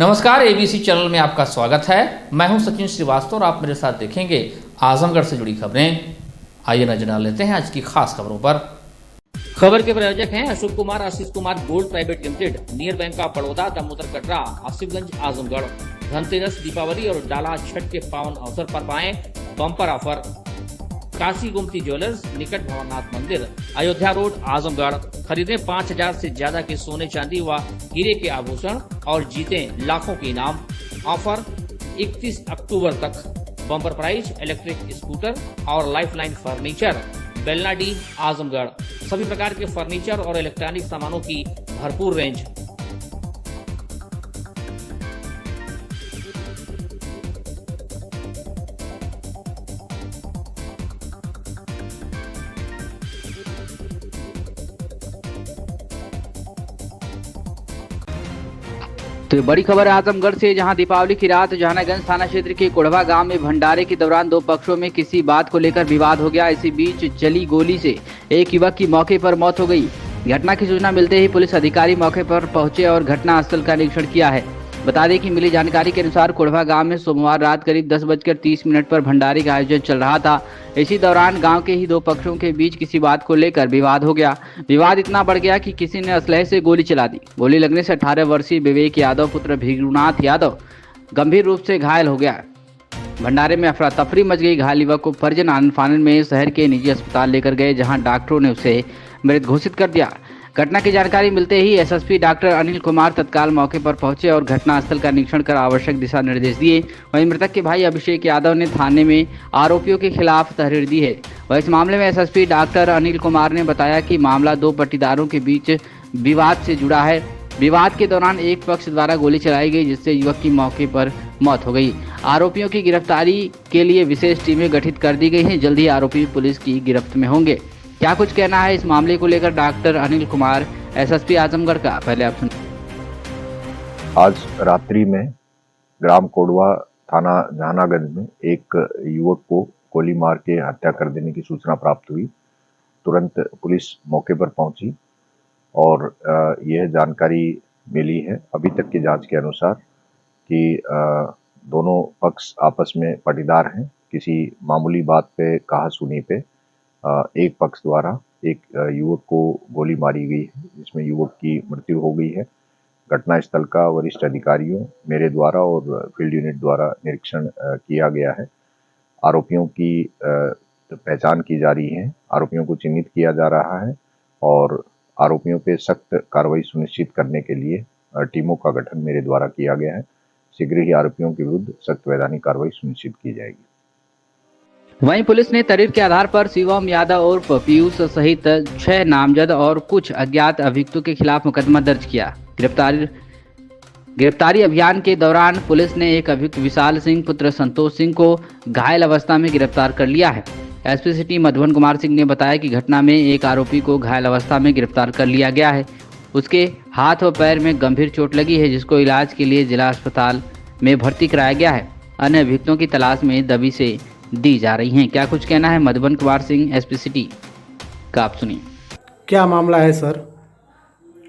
नमस्कार, ABC channel में आपका स्वागत है। मैं हूं सचिन श्रीवास्तव और आप मेरे साथ देखेंगे आजमगढ़ से जुड़ी खबरें। आइए नजर डाल लेते हैं आज की खास खबरों पर। खबर के प्रायोजक हैं Ashok Kumar Ashish Kumar gold private limited, near bank of Baroda, Damodar Katra, Asifganj, Azamgarh. Dhanteras, Deepawali और डाला छठ के पावन अवसर पर पाएं bumper offer. Kashi Gomti jewellers, निकट भवनाथ मंदिर, अयोध्या रोड, आजमगढ़। खरीदें 5000 से ज्यादा के सोने चांदी व हीरे के आभूषण और जीतें लाखों के इनाम। ऑफर 31 अक्टूबर तक। बम्पर प्राइज इलेक्ट्रिक स्कूटर और लाइफलाइन फर्नीचर, बेलनाडी, आजमगढ़। सभी प्रकार के फर्नीचर और इलेक्ट्रॉनिक सामानों की भरपूर रेंज। तो बड़ी खबर है आजमगढ़ से, जहां दीपावली की रात जहानागंज थाना क्षेत्र के कोढ़वा गांव में भंडारे के दौरान दो पक्षों में किसी बात को लेकर विवाद हो गया। इसी बीच चली गोली से एक युवक की मौके पर मौत हो गई। घटना की सूचना मिलते ही पुलिस अधिकारी मौके पर पहुंचे और घटना स्थल का निरीक्षण किया है। बता दें कि मिली जानकारी के अनुसार कोढ़वा गांव में सोमवार रात करीब 10:30 पर भंडारे का आयोजन चल रहा था। इसी दौरान गांव के ही दो पक्षों के बीच किसी बात को लेकर विवाद हो गया। विवाद इतना बढ़ गया कि किसी ने असलहे से गोली चला दी। गोली लगने से 18 वर्षीय विवेक यादव पुत्र भीगुनाथ यादव गंभीर रूप से घायल हो गया। भंडारे में अफरा तफरी मच गई। घायल युवक को परिजन आनन फानन में शहर के निजी अस्पताल लेकर गए, जहां डॉक्टरों ने उसे मृत घोषित कर दिया। घटना की जानकारी मिलते ही एसएसपी डॉक्टर अनिल कुमार तत्काल मौके पर पहुंचे और घटनास्थल का निरीक्षण कर आवश्यक दिशा निर्देश दिए। वहीं मृतक के भाई अभिषेक यादव ने थाने में आरोपियों के खिलाफ तहरीर दी है। वह इस मामले में एसएसपी डॉक्टर अनिल कुमार ने बताया कि मामला दो पट्टीदारों के बीच विवाद से जुड़ा है। विवाद के दौरान एक पक्ष द्वारा गोली चलाई गई, जिससे युवक की मौके पर मौत हो गई। आरोपियों की गिरफ्तारी के लिए विशेष टीमें गठित कर दी गई हैं। जल्द ही आरोपी पुलिस की गिरफ्त में होंगे। क्या कुछ कहना है इस मामले को लेकर डॉक्टर अनिल कुमार, एसएसपी आजमगढ़ का, पहले आप सुनिए। आज रात्रि में ग्राम कोढ़वा थाना जहानागंज में एक युवक को गोली मार के हत्या कर देने की सूचना प्राप्त हुई। तुरंत पुलिस मौके पर पहुंची और यह जानकारी मिली है अभी तक की जांच के अनुसार कि दोनों पक्ष आपस में पाटीदार हैं। किसी मामूली बात पे कहा सुनी पे एक पक्ष द्वारा एक युवक को गोली मारी गई है, जिसमें युवक की मृत्यु हो गई है। घटनास्थल का वरिष्ठ अधिकारियों, मेरे द्वारा और फील्ड यूनिट द्वारा निरीक्षण किया गया है। आरोपियों की पहचान की जा रही है, आरोपियों को चिन्हित किया जा रहा है और आरोपियों पे सख्त कार्रवाई सुनिश्चित करने के लिए टीमों का गठन मेरे द्वारा किया गया है। शीघ्र ही आरोपियों के विरुद्ध सख्त वैधानिक कार्रवाई सुनिश्चित की जाएगी। वहीं पुलिस ने तहरीर के आधार पर शिवम यादव उर्फ पीयूष सहित 6 नामजद और कुछ अज्ञात अभियुक्तों के खिलाफ मुकदमा दर्ज किया। गिरफ्तारी अभियान के दौरान पुलिस ने एक अभियुक्त विशाल सिंह पुत्र संतोष सिंह को घायल अवस्था में गिरफ्तार कर लिया है। एसपी सिटी मधुबन कुमार सिंह ने बताया कि घटना में एक आरोपी को घायल अवस्था में गिरफ्तार कर लिया गया है। उसके हाथ व पैर में गंभीर चोट लगी है, जिसको इलाज के लिए जिला अस्पताल में भर्ती कराया गया है। अन्य अभियुक्तों की तलाश में दबी से दी जा रही हैं। क्या कुछ कहना है मधुबन कुमार सिंह, एसपी सिटी का, आप सुनिए। क्या मामला है सर?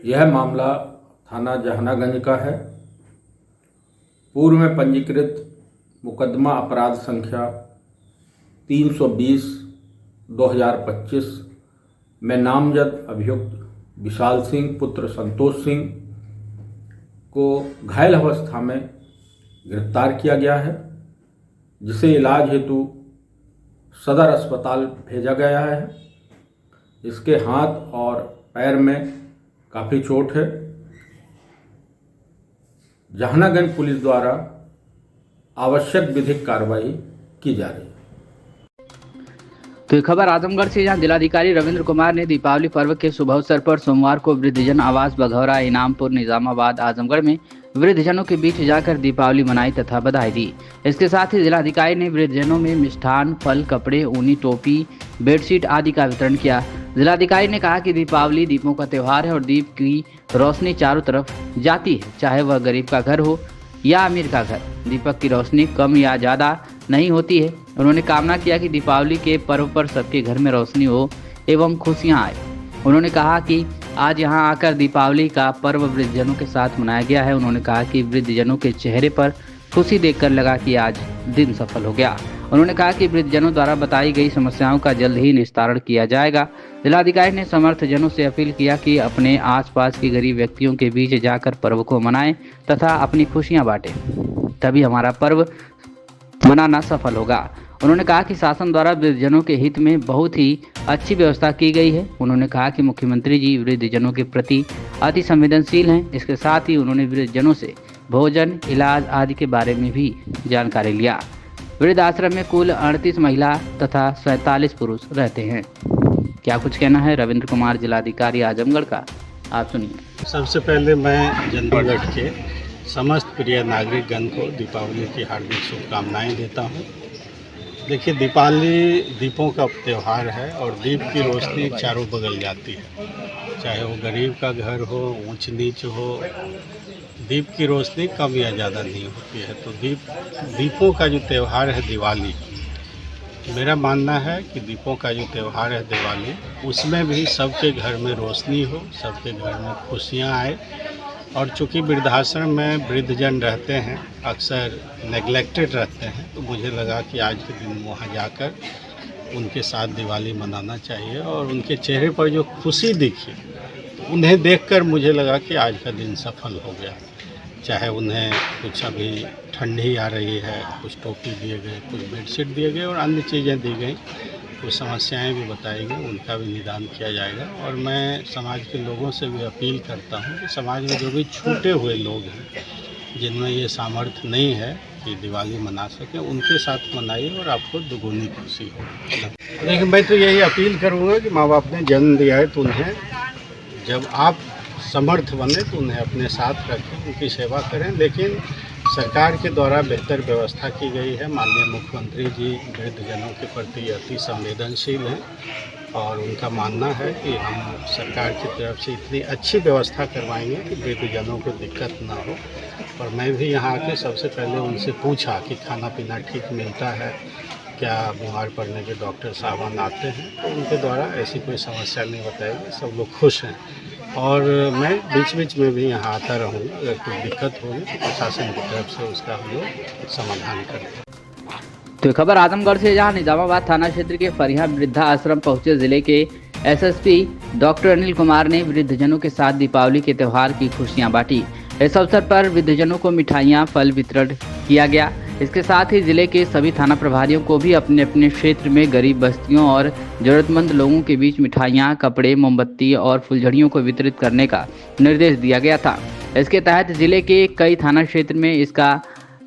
यह मामला थाना जहानागंज का है। पूर्व में पंजीकृत मुकदमा अपराध संख्या 320/2025 में नामजद अभियुक्त विशाल सिंह पुत्र संतोष सिंह को घायल अवस्था में गिरफ्तार किया गया है, जिसे इलाज हेतु सदर अस्पताल भेजा गया है। इसके हाथ और पैर में काफ़ी चोट है। जहानागंज पुलिस द्वारा आवश्यक विधिक कार्रवाई की जा रही है। तो खबर आजमगढ़ से, जहां जिलाधिकारी रविंद्र कुमार ने दीपावली पर्व के शुभ अवसर पर सोमवार को वृद्धजन आवास बघौरा, इनामपुर, निजामाबाद, आजमगढ़ में वृद्धजनों के बीच जाकर दीपावली मनाई तथा बधाई दी। इसके साथ ही जिलाधिकारी ने वृद्धजनों में मिष्ठान, फल, कपड़े, ऊनी टोपी, बेडशीट आदि का वितरण किया। जिलाधिकारी ने कहा कि दीपावली दीपों का त्यौहार है और दीप की रोशनी चारों तरफ जाती है, चाहे वह गरीब का घर हो या अमीर का घर। दीपक की रोशनी कम या ज़्यादा नहीं होती है। उन्होंने कामना किया कि दीपावली के पर्व पर सबके घर में रोशनी हो एवं खुशियाँ आए। उन्होंने कहा कि आज यहां आकर दीपावली का पर्व वृद्धजनों के साथ मनाया गया है। उन्होंने कहा कि वृद्धजनों के चेहरे पर खुशी देखकर लगा कि आज दिन सफल हो गया। उन्होंने कहा कि वृद्धजनों द्वारा बताई गई समस्याओं का जल्द ही निस्तारण किया जाएगा। जिलाधिकारी ने समर्थजनों से अपील किया कि अपने आसपास के गरीब व्यक्तियों के बीच जाकर पर्व को मनाएं तथा अपनी खुशियां बांटें, तभी हमारा पर्व मनाना सफल होगा। उन्होंने कहा कि शासन द्वारा वृद्धजनों के हित में बहुत ही अच्छी व्यवस्था की गई है। उन्होंने कहा कि मुख्यमंत्री जी वृद्धजनों के प्रति अति संवेदनशील हैं। इसके साथ ही उन्होंने वृद्धजनों से भोजन, इलाज आदि के बारे में भी जानकारी लिया। वृद्ध आश्रम में कुल 38 महिला तथा 47 पुरुष रहते हैं। क्या कुछ कहना है रविंद्र कुमार, जिलाधिकारी आजमगढ़ का, आप सुनिए। सबसे पहले मैं जनपद के समस्त प्रिय नागरिकगण को दीपावली की हार्दिक शुभकामनाएं देता हूं। देखिए, दीपावली दीपों का त्यौहार है और दीप की रोशनी चारों बगल जाती है, चाहे वो गरीब का घर हो, ऊंच नीच हो, दीप की रोशनी कम या ज़्यादा नहीं होती है। तो दीपों का जो त्यौहार है दिवाली, मेरा मानना है कि दीपों का जो त्यौहार है दिवाली, उसमें भी सबके घर में रोशनी हो, सबके घर में खुशियाँ आए। और चूँकि वृद्धाश्रम में वृद्धजन रहते हैं, अक्सर नेग्लेक्टेड रहते हैं, तो मुझे लगा कि आज के दिन वहाँ जाकर उनके साथ दिवाली मनाना चाहिए। और उनके चेहरे पर जो खुशी दिखी, उन्हें देखकर मुझे लगा कि आज का दिन सफल हो गया। चाहे उन्हें कुछ अभी ठंडी आ रही है, कुछ टोपी दिए गए, कुछ बेडशीट दिए गए और अन्य चीज़ें दी गई, कुछ समस्याएं भी बताई गई, उनका भी निदान किया जाएगा। और मैं समाज के लोगों से भी अपील करता हूं कि समाज में जो भी छूटे हुए लोग हैं, जिनमें ये सामर्थ्य नहीं है कि दिवाली मना सकें, उनके साथ मनाइए और आपको दुगुनी खुशी हो। लेकिन मैं तो यही अपील करूँगा कि माँ बाप ने जन्म दिया है तो उन्हें, जब आप समर्थ बने तो उन्हें अपने साथ रखें, उनकी सेवा करें। लेकिन सरकार के द्वारा बेहतर व्यवस्था की गई है। माननीय मुख्यमंत्री जी वृद्धजनों के प्रति अति संवेदनशील हैं और उनका मानना है कि हम सरकार की तरफ से इतनी अच्छी व्यवस्था करवाएंगे कि वृद्धजनों को दिक्कत ना हो। और मैं भी यहाँ आके सबसे पहले उनसे पूछा कि खाना पीना ठीक मिलता है, क्या बीमार पड़ने के डॉक्टर साहबान आते हैं, तो उनके द्वारा ऐसी कोई समस्या नहीं बताई गई, सब लोग खुश हैं। और मैं बीच बीच में भी यहाँ आता रहूँगा, अगर कोई दिक्कत होगी तो प्रशासन की तरफ से उसका हम लोग समाधान करेंगे। तो खबर आजमगढ़ से, जहां निजामाबाद थाना क्षेत्र के फरिया वृद्धा आश्रम पहुंचे जिले के एसएसपी डॉक्टर अनिल कुमार ने वृद्धजनों के साथ दीपावली के त्यौहार की खुशियां बांटी। इस अवसर पर वृद्धजनों को मिठाइयां, फल वितरण किया गया। इसके साथ ही जिले के सभी थाना प्रभारियों को भी अपने अपने क्षेत्र में गरीब बस्तियों और जरूरतमंद लोगों के बीच मिठाइयां, कपड़े, मोमबत्ती और फुलझड़ियों को वितरित करने का निर्देश दिया गया था। इसके तहत जिले के कई थाना क्षेत्र में इसका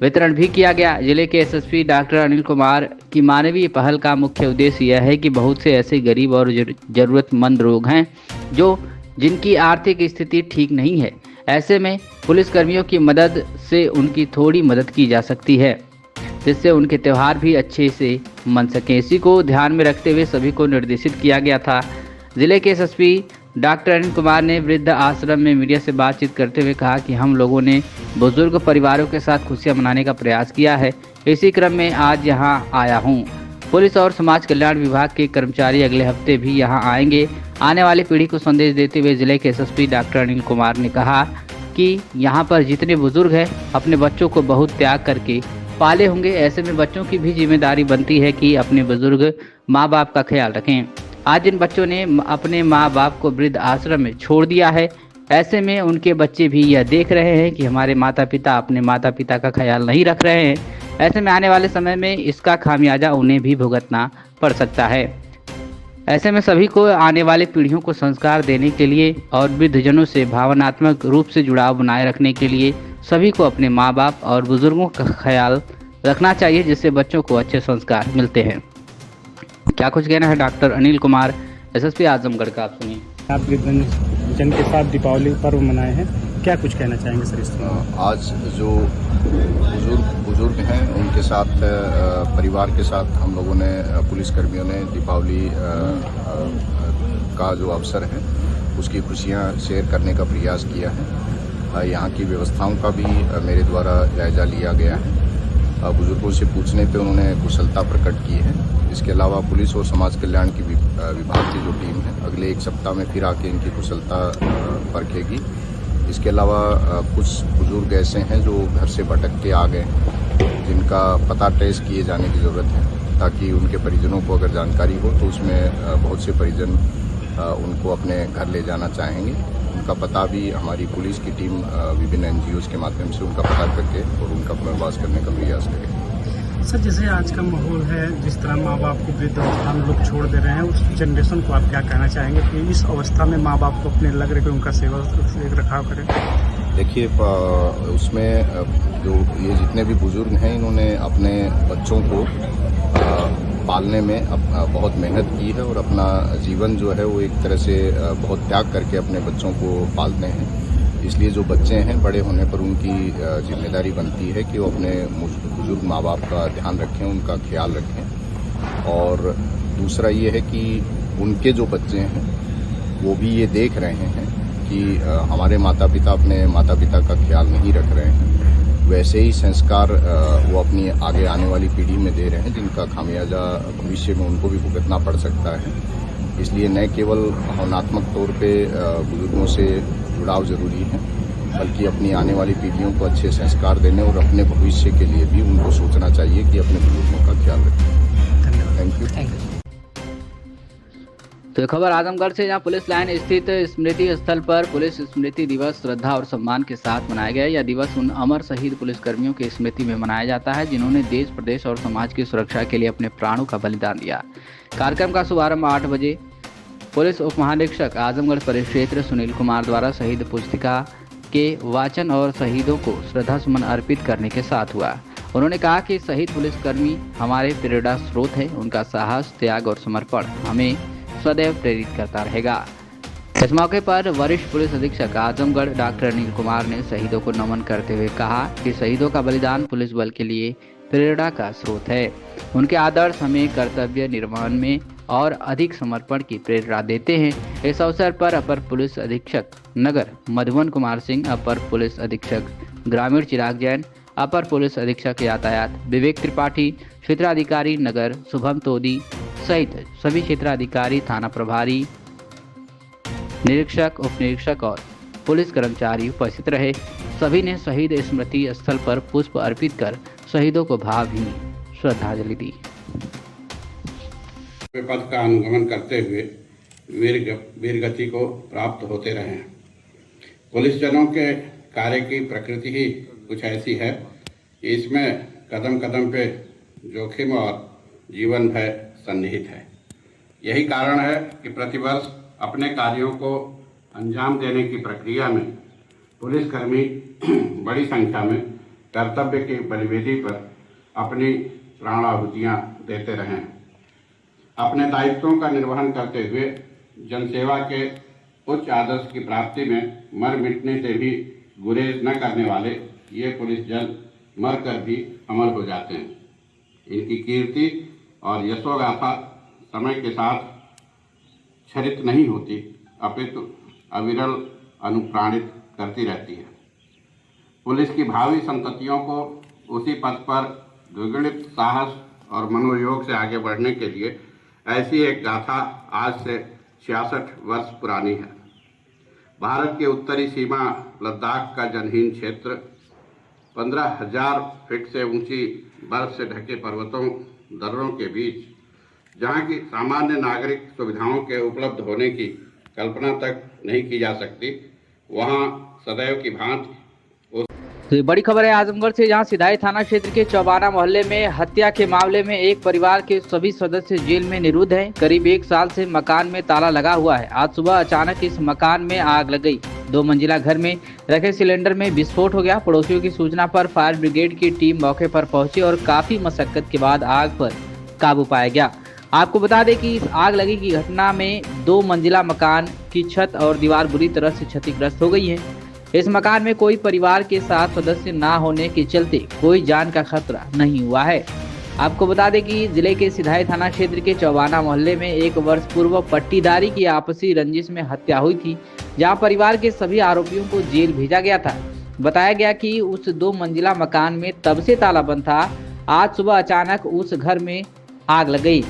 वितरण भी किया गया। जिले के एसएसपी डॉक्टर अनिल कुमार की मानवीय पहल का मुख्य उद्देश्य यह है कि बहुत से ऐसे गरीब और जरूरतमंद लोग हैं जिनकी आर्थिक स्थिति ठीक नहीं है। ऐसे में पुलिसकर्मियों की मदद से उनकी थोड़ी मदद की जा सकती है, जिससे उनके त्यौहार भी अच्छे से मन सकें। इसी को ध्यान में रखते हुए सभी को निर्देशित किया गया था। जिले के एसएसपी डॉक्टर अनिल कुमार ने वृद्ध आश्रम में मीडिया से बातचीत करते हुए कहा कि हम लोगों ने बुजुर्ग परिवारों के साथ खुशियां मनाने का प्रयास किया है। इसी क्रम में आज यहां आया हूं। पुलिस और समाज कल्याण विभाग के कर्मचारी अगले हफ्ते भी यहां आएंगे। आने वाली पीढ़ी को संदेश देते हुए जिले के एसएसपी डॉक्टर अनिल कुमार ने कहा कि यहां पर जितने बुजुर्ग हैं अपने बच्चों को बहुत त्याग करके पाले होंगे। ऐसे में बच्चों की भी जिम्मेदारी बनती है कि अपने बुजुर्ग माँ बाप का ख्याल रखें। आज इन बच्चों ने अपने माँ बाप को वृद्ध आश्रम में छोड़ दिया है। ऐसे में उनके बच्चे भी यह देख रहे हैं कि हमारे माता पिता अपने माता पिता का ख्याल नहीं रख रहे हैं। ऐसे में आने वाले समय में इसका खामियाजा उन्हें भी भुगतना पड़ सकता है। ऐसे में सभी को आने वाले पीढ़ियों को संस्कार देने के लिए और वृद्धजनों से भावनात्मक रूप से जुड़ाव बनाए रखने के लिए सभी को अपने माँ बाप और बुजुर्गों का ख्याल रखना चाहिए, जिससे बच्चों को अच्छे संस्कार मिलते हैं। क्या कुछ कहना है डॉक्टर अनिल कुमार, एसएसपी आजमगढ़ का, आप सुनिए। आप वृद्धजन के साथ दीपावली पर्व मनाए हैं, क्या कुछ कहना चाहेंगे सर इस तरह? आज जो बुजुर्ग हैं उनके साथ, परिवार के साथ हम लोगों ने, पुलिसकर्मियों ने दीपावली का जो अवसर है उसकी खुशियां शेयर करने का प्रयास किया है। यहाँ की व्यवस्थाओं का भी मेरे द्वारा जायजा लिया गया है बुजुर्गों से पूछने पे उन्होंने कुशलता प्रकट की है। इसके अलावा पुलिस और समाज कल्याण की विभाग की जो टीम है अगले 1 सप्ताह में फिर आके इनकी कुशलता परखेगी। इसके अलावा कुछ बुजुर्ग ऐसे हैं जो घर से भटक के आ गए हैं, जिनका पता ट्रेस किए जाने की ज़रूरत है, ताकि उनके परिजनों को अगर जानकारी हो तो उसमें बहुत से परिजन उनको अपने घर ले जाना चाहेंगे। उनका पता भी हमारी पुलिस की टीम विभिन्न NGOs के माध्यम से उनका पता करके और उनका पुनर्वास करने का प्रयास करेगी। सर, जैसे आज का माहौल है, जिस तरह माँ बाप को वृद्धावस्था में लोग छोड़ दे रहे हैं, उस जनरेशन को आप क्या कहना चाहेंगे कि इस अवस्था में माँ बाप को अपने लग रहे कि उनका सेवा रखाव करें? देखिए, उसमें जो ये जितने भी बुजुर्ग हैं इन्होंने अपने बच्चों को पालने में बहुत मेहनत की है और अपना जीवन जो है वो एक तरह से बहुत त्याग करके अपने बच्चों को पालते हैं। इसलिए जो बच्चे हैं बड़े होने पर उनकी जिम्मेदारी बनती है कि वो अपने बुजुर्ग माँ बाप का ध्यान रखें, उनका ख्याल रखें। और दूसरा ये है कि उनके जो बच्चे हैं वो भी ये देख रहे हैं कि हमारे माता पिता अपने माता पिता का ख्याल नहीं रख रहे हैं, वैसे ही संस्कार वो अपनी आगे आने वाली पीढ़ी में दे रहे हैं, जिनका खामियाजा भविष्य में उनको भी भुगतना पड़ सकता है। इसलिए न केवल भावनात्मक तौर पे बुजुर्गों से जुड़ाव जरूरी है, बल्कि अपनी आने वाली पीढ़ियों को अच्छे संस्कार देने और अपने भविष्य के लिए भी उनको सोचना चाहिए कि अपने बुजुर्गों का ख्याल रखें। Thank you. तो ये खबर आजमगढ़ से, जहां पुलिस लाइन स्थित स्मृति स्थल पर पुलिस स्मृति दिवस श्रद्धा और सम्मान के साथ मनाया गया। यह दिवस उन अमर शहीद पुलिसकर्मियों की स्मृति में मनाया जाता है जिन्होंने देश, प्रदेश और समाज की सुरक्षा के लिए अपने प्राणों का बलिदान दिया। कार्यक्रम का शुभारंभ 8 बजे पुलिस उप महानिरीक्षक आजमगढ़ परिक्षेत्र सुनील कुमार द्वारा शहीद पुस्तिका के वाचन और शहीदों को श्रद्धा सुमन अर्पित करने के साथ हुआ। उन्होंने कहा कि शहीद पुलिसकर्मी हमारे प्रेरणा स्रोत है। उनका साहस, त्याग और समर्पण हमें सदैव प्रेरित करता रहेगा। इस मौके पर वरिष्ठ पुलिस अधीक्षक आजमगढ़ डॉक्टर अनिल कुमार ने शहीदों को नमन करते हुए कहा कि शहीदों का बलिदान पुलिस बल के लिए प्रेरणा का स्रोत है। उनके आदर्श हमें कर्तव्य निर्वहन में और अधिक समर्पण की प्रेरणा देते हैं। इस अवसर पर अपर पुलिस अधीक्षक नगर मधुबन कुमार सिंह, अपर पुलिस अधीक्षक ग्रामीण चिराग जैन, अपर पुलिस अधीक्षक यातायात विवेक त्रिपाठी, क्षेत्राधिकारी नगर शुभम तोदी सहित सभी क्षेत्राधिकारी, थाना प्रभारी, निरीक्षक, उप निरीक्षक और पुलिस कर्मचारी उपस्थित रहे। सभी ने शहीद स्मृति स्थल पर पुष्प अर्पित कर शहीदों को भावभीनी श्रद्धांजलि दी। पद का अनुगमन करते हुए वीरगति को प्राप्त होते रहे हैं। पुलिस जनों के कार्य की प्रकृति ही कुछ ऐसी है कि इसमें कदम कदम पे जोखिम और जीवन भय सन्निहित है। यही कारण है कि प्रतिवर्ष अपने कार्यों को अंजाम देने की प्रक्रिया में पुलिसकर्मी बड़ी संख्या में कर्तव्य की बलिवेदी पर अपनी प्राणाहुतियाँ देते रहें। अपने दायित्वों का निर्वहन करते हुए जनसेवा के उच्च आदर्श की प्राप्ति में मर मिटने से भी गुरेज न करने वाले ये पुलिस जन मरकर भी अमर हो जाते हैं। इनकी कीर्ति और यशोगाथा समय के साथ क्षरित नहीं होती, अपितु अविरल अनुप्राणित करती रहती है। पुलिस की भावी संततियों को उसी पथ पर द्विगुणित साहस और मनोयोग से आगे बढ़ने के लिए ऐसी एक गाथा आज से 66 वर्ष पुरानी है। भारत की उत्तरी सीमा लद्दाख का जनहीन क्षेत्र 15,000 फीट से ऊंची बर्फ से ढके पर्वतों दर्रों के बीच, जहां की सामान्य नागरिक सुविधाओं के उपलब्ध होने की कल्पना तक नहीं की जा सकती, वहां सदैव की भांति। तो ये बड़ी खबर है आजमगढ़ से, जहां सिधाई थाना क्षेत्र के चौबाना मोहल्ले में हत्या के मामले में एक परिवार के सभी सदस्य जेल में निरुद्ध हैं। करीब 1 साल से मकान में ताला लगा हुआ है। आज सुबह अचानक इस मकान में आग लग गई। 2 मंजिला घर में रखे सिलेंडर में विस्फोट हो गया। पड़ोसियों की सूचना पर फायर ब्रिगेड की टीम मौके पर पहुंची और काफी मशक्कत के बाद आग पर काबू पाया गया। आपको बता दें कि इस आग लगी की घटना में 2 मंजिला मकान की छत और दीवार बुरी तरह से क्षतिग्रस्त हो गई है। इस मकान में कोई परिवार के साथ सदस्य ना होने के चलते कोई जान का खतरा नहीं हुआ है। आपको बता दें कि जिले के सिधाई थाना क्षेत्र के चौबाना मोहल्ले में 1 वर्ष पूर्व पट्टीदारी की आपसी रंजिश में हत्या हुई थी, जहां परिवार के सभी आरोपियों को जेल भेजा गया था। बताया गया कि उस 2 मंजिला मकान में तब से ताला बंद था आज सुबह अचानक उस घर में आग लग गई।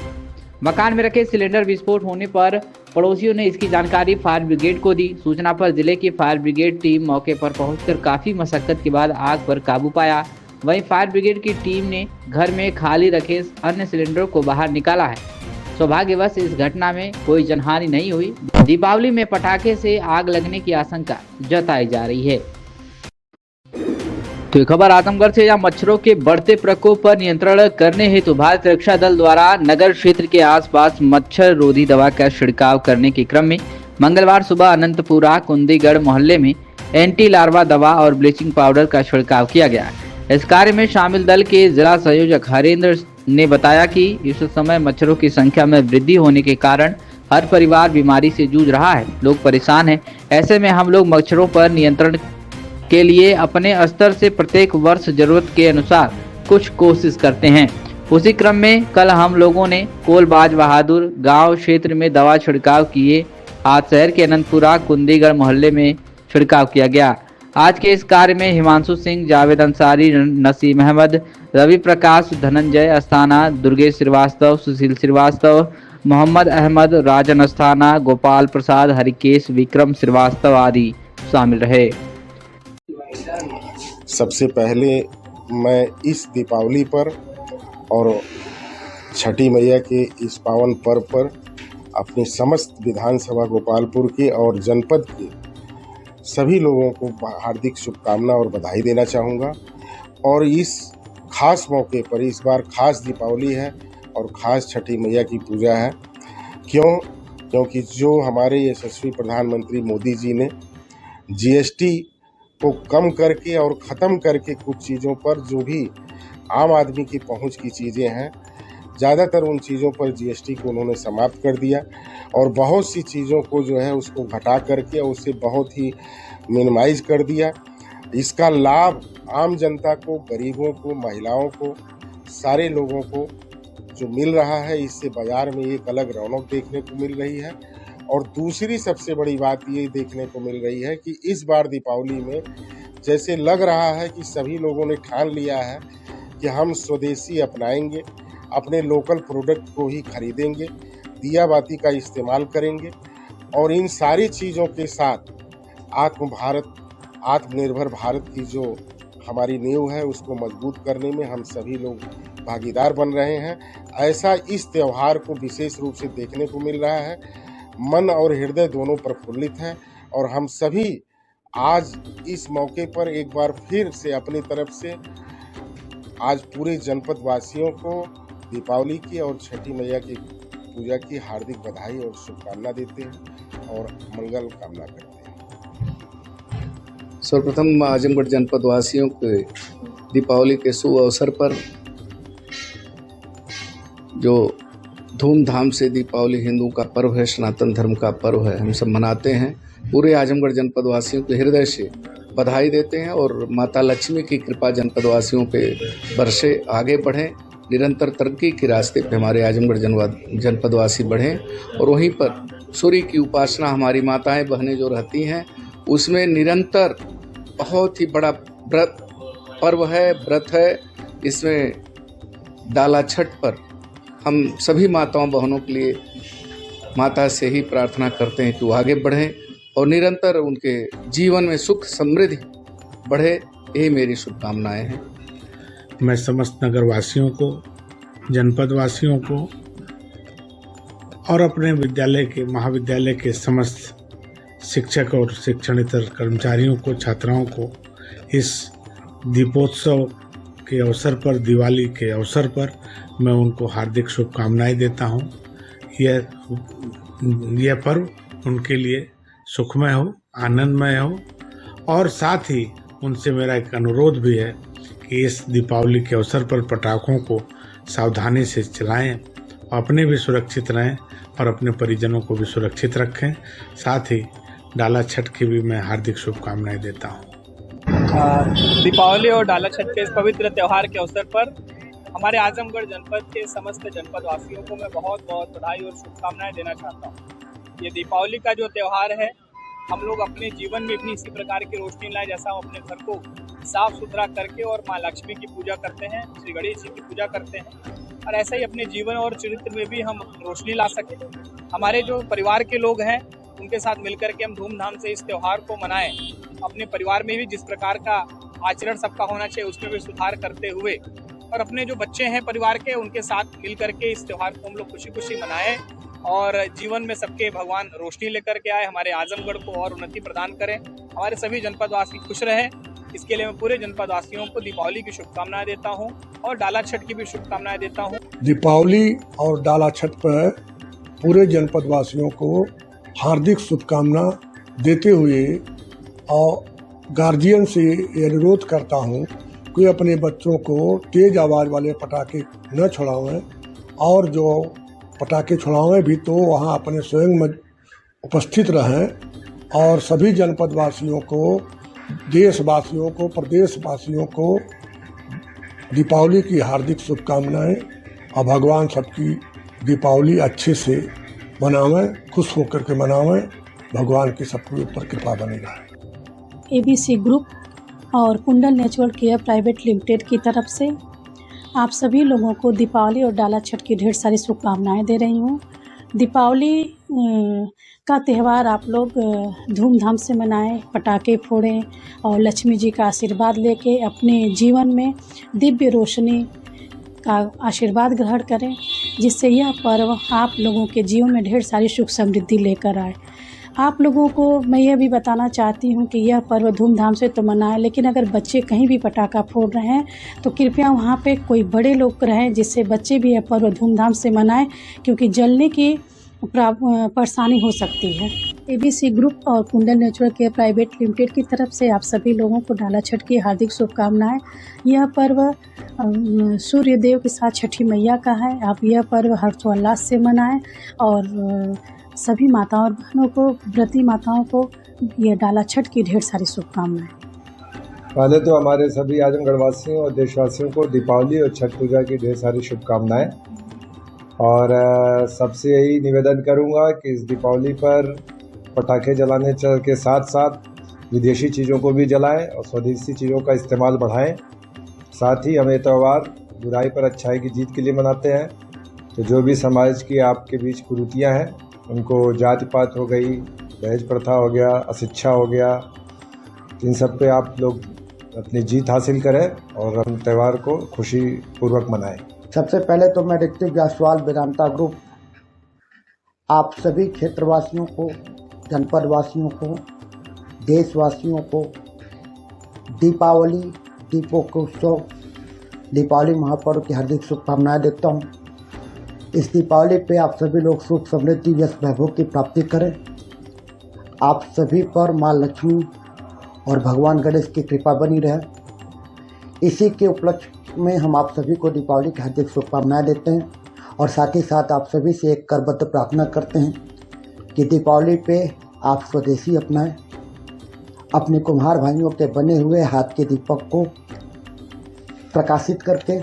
मकान में रखे सिलेंडर विस्फोट होने पर पड़ोसियों ने इसकी जानकारी फायर ब्रिगेड को दी। सूचना पर जिले की फायर ब्रिगेड टीम मौके पर पहुंचकर काफी मशक्कत के बाद आग पर काबू पाया। वहीं फायर ब्रिगेड की टीम ने घर में खाली रखे अन्य सिलेंडरों को बाहर निकाला है। सौभाग्यवश इस घटना में कोई जनहानि नहीं हुई। दीपावली में पटाखे से आग लगने की आशंका जताई जा रही है। तो खबर आजमगढ़ से, जहां मच्छरों के बढ़ते प्रकोप पर नियंत्रण करने हेतु भारतीय रक्षा दल द्वारा नगर क्षेत्र के आसपास मच्छर रोधी दवा का छिड़काव करने के क्रम में मंगलवार सुबह अनंतपुरा कुंदीगढ़ मोहल्ले में एंटी लार्वा दवा और ब्लीचिंग पाउडर का छिड़काव किया गया। इस कार्य में शामिल दल के जिला संयोजक हरेंद्र ने बताया कि इस समय मच्छरों की संख्या में वृद्धि होने के कारण हर परिवार बीमारी से जूझ रहा है, लोग परेशान हैं। ऐसे में हम लोग मच्छरों पर नियंत्रण के लिए अपने स्तर से प्रत्येक वर्ष जरूरत के अनुसार कुछ कोशिश करते हैं। उसी क्रम में कल हम लोगों ने कोलबाज बहादुर गांव क्षेत्र में दवा छिड़काव किए। आज शहर के अनंतपुरा कुंदीगढ़ मोहल्ले में छिड़काव किया गया। आज के इस कार्य में हिमांशु सिंह, जावेद अंसारी, नसीम अहमद, रवि प्रकाश, धनंजय अस्थाना, दुर्गेश श्रीवास्तव, सुशील श्रीवास्तव, मोहम्मद अहमद, राजन अस्थाना, गोपाल प्रसाद, हरिकेश, विक्रम श्रीवास्तव आदि शामिल रहे। सबसे पहले मैं इस दीपावली पर और छठी मैया के इस पावन पर्व पर अपनी समस्त विधानसभा गोपालपुर के और जनपद के सभी लोगों को हार्दिक शुभकामना और बधाई देना चाहूँगा। और इस खास मौके पर इस बार खास दीपावली है और खास छठी मैया की पूजा है। क्योंकि जो हमारे यशस्वी प्रधानमंत्री मोदी जी ने जीएसटी को कम करके और ख़त्म करके कुछ चीज़ों पर जो भी आम आदमी की पहुंच की चीज़ें हैं, ज़्यादातर उन चीज़ों पर जीएसटी को उन्होंने समाप्त कर दिया और बहुत सी चीज़ों को जो है उसको घटा करके और उससे बहुत ही मिनिमाइज कर दिया। इसका लाभ आम जनता को, गरीबों को, महिलाओं को, सारे लोगों को जो मिल रहा है, इससे बाज़ार में एक अलग रौनक देखने को मिल रही है। और दूसरी सबसे बड़ी बात ये देखने को मिल रही है कि इस बार दीपावली में जैसे लग रहा है कि सभी लोगों ने ठान लिया है कि हम स्वदेशी अपनाएंगे, अपने लोकल प्रोडक्ट को ही खरीदेंगे, दिया बाती का इस्तेमाल करेंगे और इन सारी चीज़ों के साथ आत्मनिर्भर भारत की जो हमारी नींव है उसको मजबूत करने में हम सभी लोग भागीदार बन रहे हैं। ऐसा इस त्यौहार को विशेष रूप से देखने को मिल रहा है। मन और हृदय दोनों प्रफुल्लित हैं और हम सभी आज इस मौके पर एक बार फिर से अपनी तरफ से आज पूरे जनपद वासियों को दीपावली की और छठी मैया की पूजा की हार्दिक बधाई और शुभकामना देते हैं और मंगल कामना करते हैं। सर्वप्रथम आजमगढ़ जनपद वासियों के दीपावली के शुभ अवसर पर जो धूमधाम से दीपावली हिंदू का पर्व है, सनातन धर्म का पर्व है, हम सब मनाते हैं। पूरे आजमगढ़ जनपद वासियों के हृदय से बधाई देते हैं और माता लक्ष्मी की कृपा जनपद वासियों पे बरसे, आगे बढ़ें, निरंतर तरक्की के रास्ते पे हमारे आजमगढ़ जनपद वासी बढ़ें। और वहीं पर सूर्य की उपासना हमारी माताएं बहनें जो रहती हैं उसमें निरंतर बहुत ही बड़ा पर्व है, व्रत है। इसमें डाला छठ पर हम सभी माताओं बहनों के लिए माता से ही प्रार्थना करते हैं कि वो आगे बढ़ें और निरंतर उनके जीवन में सुख समृद्धि बढ़े। यही मेरी शुभकामनाएं हैं। मैं समस्त नगर वासियों को, जनपद वासियों को और अपने विद्यालय के, महाविद्यालय के समस्त शिक्षक और शिक्षणेतर कर्मचारियों को, छात्राओं को इस दीपोत्सव के अवसर पर, दिवाली के अवसर पर मैं उनको हार्दिक शुभकामनाएं देता हूं। यह पर्व उनके लिए सुखमय हो, आनंदमय हो और साथ ही उनसे मेरा एक अनुरोध भी है कि इस दीपावली के अवसर पर पटाखों को सावधानी से चलाएं, अपने भी सुरक्षित रहें और अपने परिजनों को भी सुरक्षित रखें। साथ ही डाला छठ की भी मैं हार्दिक शुभकामनाएं देता हूं। दीपावली और डाला छठ के इस पवित्र त्यौहार के अवसर पर हमारे आजमगढ़ जनपद के समस्त जनपद वासियों को मैं बहुत बहुत बधाई और शुभकामनाएं देना चाहता हूं। ये दीपावली का जो त्यौहार है, हम लोग अपने जीवन में भी इसी प्रकार की रोशनी लाएं, जैसा हम अपने घर को साफ सुथरा करके और माँ लक्ष्मी की पूजा करते हैं, श्री गणेश जी की पूजा करते हैं और ऐसा ही अपने जीवन और चरित्र में भी हम रोशनी ला सकें। हमारे जो परिवार के लोग हैं उनके साथ मिलकर के हम धूमधाम से इस त्यौहार को मनाएं। अपने परिवार में भी जिस प्रकार का आचरण सबका होना चाहिए उसमें भी सुधार करते हुए और अपने जो बच्चे हैं परिवार के उनके साथ मिल करके इस त्यौहार को हम लोग खुशी खुशी मनाएं और जीवन में सबके भगवान रोशनी लेकर के आए, हमारे आजमगढ़ को और उन्नति प्रदान करें, हमारे सभी जनपदवासी खुश रहें। इसके लिए मैं पूरे जनपदवासियों को दीपावली की शुभकामनाएं देता हूं और डाला छठ की भी शुभकामनाएं देता हूं। दीपावली और डाला छठ पर पूरे जनपदवासियों को हार्दिक शुभकामना देते हुए और गार्जियन से ये अनुरोध करता हूं कि अपने बच्चों को तेज आवाज वाले पटाखे न छुड़ावें और जो पटाखे छुड़ावें भी तो वहां अपने स्वयं में उपस्थित रहें और सभी जनपदवासियों को, देशवासियों को, प्रदेशवासियों को दीपावली की हार्दिक शुभकामनाएं और भगवान सबकी दीपावली अच्छे से मनावें, खुश होकर के मनावें, भगवान की सबके ऊपर कृपा बनी रहे। एबीसी ग्रुप और कुंडल नेचुरल केयर प्राइवेट लिमिटेड की तरफ से आप सभी लोगों को दीपावली और डाला छठ की ढेर सारी शुभकामनाएं दे रही हूँ। दीपावली का त्यौहार आप लोग धूमधाम से मनाएं, पटाखे फोड़ें और लक्ष्मी जी का आशीर्वाद लेके अपने जीवन में दिव्य रोशनी का आशीर्वाद ग्रहण करें, जिससे यह पर्व आप लोगों के जीवन में ढेर सारी सुख समृद्धि लेकर आए। आप लोगों को मैं यह भी बताना चाहती हूँ कि यह पर्व धूमधाम से तो मनाएं, लेकिन अगर बच्चे कहीं भी पटाखा फोड़ रहे हैं तो कृपया वहाँ पे कोई बड़े लोग रहें जिससे बच्चे भी यह पर्व धूमधाम से मनाएं, क्योंकि जलने की परेशानी हो सकती है। एबीसी ग्रुप और कुंडल नेचुरल केयर प्राइवेट लिमिटेड की तरफ से आप सभी लोगों को डाला छठ की हार्दिक शुभकामनाएं। यह पर्व सूर्य देव के साथ छठी मैया का है। आप यह पर्व हर्षोल्लास से मनाएं और सभी माताओं और बहनों को, व्रती माताओं को यह डाला छठ की ढेर सारी शुभकामनाएं। पहले तो हमारे सभी आजमगढ़ वासियों और देशवासियों को दीपावली और छठ पूजा की ढेर सारी शुभकामनाएं और सबसे यही निवेदन करूंगा कि इस दीपावली पर पटाखे जलाने के साथ साथ विदेशी चीज़ों को भी जलाएं और स्वदेशी चीज़ों का इस्तेमाल बढ़ाएं। साथ ही हम ये त्यौहार बुराई पर अच्छाई की जीत के लिए मनाते हैं। तो जो भी समाज की आपके बीच कुरीतियाँ हैं उनको, जाति पात हो गई, दहेज प्रथा हो गया, अशिक्षा हो गया, इन सब पे आप लोग अपनी जीत हासिल करें और हम त्यौहार को खुशी पूर्वक मनाएं। सबसे पहले तो मैं ऋतिक जायसवाल वेदांता ग्रुप आप सभी क्षेत्रवासियों को, जनपदवासियों को, देशवासियों को दीपावली, दीपों के उत्सव, दीपावली महापर्व की हार्दिक शुभकामनाएं देता हूं। इस दीपावली पे आप सभी लोग सुख समृद्धि यश वैभव की प्राप्ति करें। आप सभी पर माँ लक्ष्मी और भगवान गणेश की कृपा बनी रहे। इसी के उपलक्ष्य में हम आप सभी को दीपावली की हार्दिक शुभकामनाएं देते हैं और साथ ही साथ आप सभी से एक करबद्ध प्रार्थना करते हैं कि दीपावली पे आप स्वदेशी अपनाएं, अपने कुम्हार भाइयों के बने हुए हाथ के दीपक को प्रकाशित करके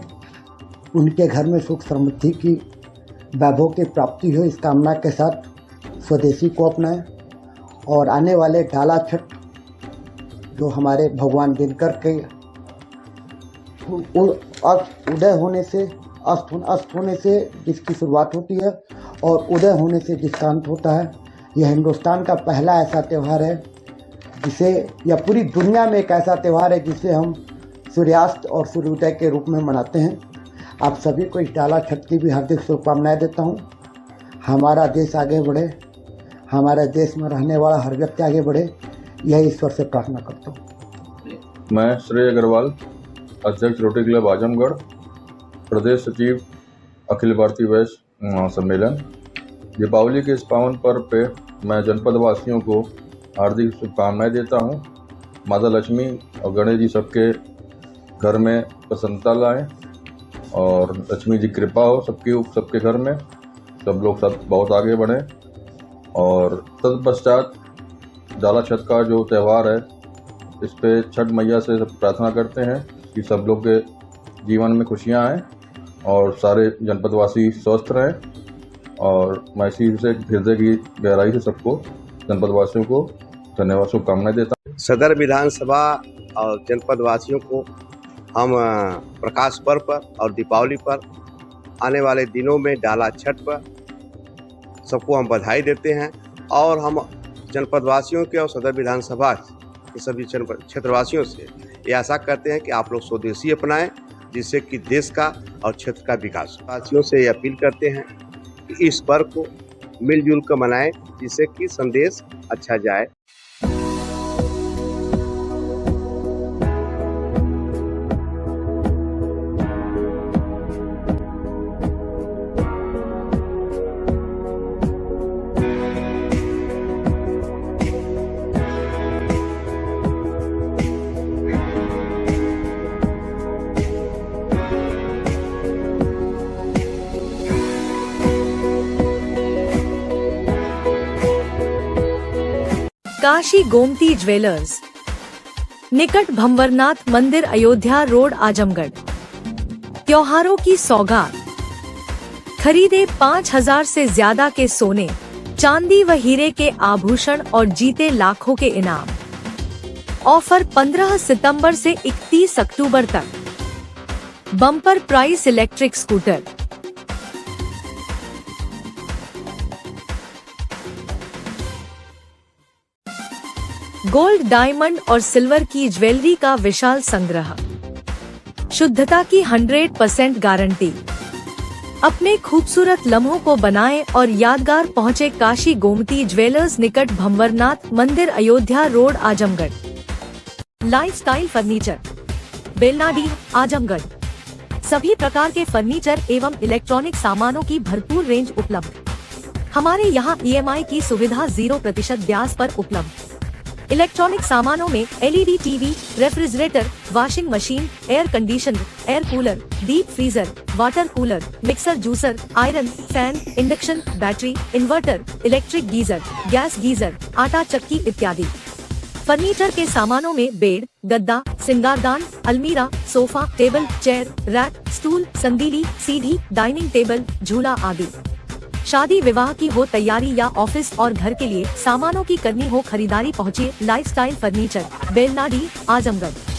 उनके घर में सुख समृद्धि की वैभव की प्राप्ति हो, इस कामना के साथ स्वदेशी को अपनाएं और आने वाले डाला छठ जो हमारे भगवान दिनकर के उदय होने से अस्त होने से जिसकी शुरुआत होती है और उदय होने से जिसका अंत होता है, यह हिंदुस्तान का पहला ऐसा त्यौहार है जिसे, या पूरी दुनिया में एक ऐसा त्यौहार है जिसे हम सूर्यास्त और सूर्योदय के रूप में मनाते हैं। आप सभी को इस डाला छठ की भी हार्दिक शुभकामनाएं देता हूं। हमारा देश आगे बढ़े, हमारे देश में रहने वाला हर व्यक्ति आगे बढ़े, यही ईश्वर से प्रार्थना करता हूं। मैं श्रेय अग्रवाल, अध्यक्ष रोटरी क्लब आजमगढ़, प्रदेश सचिव अखिल भारतीय वैश्य महासम्मेलन। दीपावली के इस पावन पर्व पे मैं जनपद वासियों को हार्दिक शुभकामनाएं देता हूं। माता लक्ष्मी और गणेश जी सबके घर में प्रसन्नता लाएं और लक्ष्मी जी कृपा हो सबके घर में, सब लोग सब बहुत आगे बढ़ें। और तत्पश्चात डाला छठ का जो त्यौहार है, इस पे छठ मैया से सब प्रार्थना करते हैं कि सब लोग के जीवन में खुशियां आएँ और सारे जनपदवासी स्वस्थ रहें। और मैं इसी से हृदय की गहराई से सबको, जनपदवासियों को धन्यवाद, शुभकामनाएं देता हूँ। सदर विधानसभा और जनपद वासियों को हम प्रकाश पर्व पर और दीपावली पर आने वाले दिनों में डाला छठ पर सबको हम बधाई देते हैं। और हम जनपद वासियों के और सदर विधानसभा के सभी क्षेत्रवासियों से ये आशा करते हैं कि आप लोग स्वदेशी अपनाएं, जिससे कि देश का और क्षेत्र का विकास। वासियों से ये अपील करते हैं कि इस पर्व को मिलजुल कर मनाएं, जिससे कि संदेश अच्छा जाए। काशी गोमती ज्वेलर्स, निकट भंवरनाथ मंदिर, अयोध्या रोड, आजमगढ़। त्योहारों की सौगात, खरीदे 5000 से ज्यादा के सोने, चांदी व हीरे के आभूषण और जीते लाखों के इनाम। ऑफर 15 सितंबर से 31 अक्टूबर तक। Bumper price electric scooter. Gold, diamond और सिल्वर की ज्वेलरी का विशाल संग्रह, शुद्धता की 100% गारंटी। अपने खूबसूरत लम्हों को बनाएं और यादगार पहुंचे काशी गोमती ज्वेलर्स, निकट भंवरनाथ मंदिर, Ayodhya road, Azamgarh. Lifestyle furniture, Belnadi, Azamgarh. सभी प्रकार के फर्नीचर एवं इलेक्ट्रॉनिक सामानों की भरपूर रेंज उपलब्ध। हमारे यहाँ EMI की सुविधा 0% ब्याज पर उपलब्ध। इलेक्ट्रॉनिक सामानों में LED TV, refrigerator, washing machine, air conditioner, air cooler, deep freezer, water cooler, mixer, juicer, iron, fan, induction, battery, inverter, electric geyser, gas geyser, आटा चक्की इत्यादि। फर्नीचर के सामानों में बेड, गद्दा, सिंगारदान, अलमीरा, sofa, table, chair, rack, stool, संदीली, सीढ़ी, डाइनिंग टेबल, झूला आदि। शादी विवाह की हो तैयारी या ऑफिस और घर के लिए सामानों की करनी हो खरीदारी, पहुँचिए लाइफस्टाइल फर्नीचर, बेलनाडी, आजमगढ़।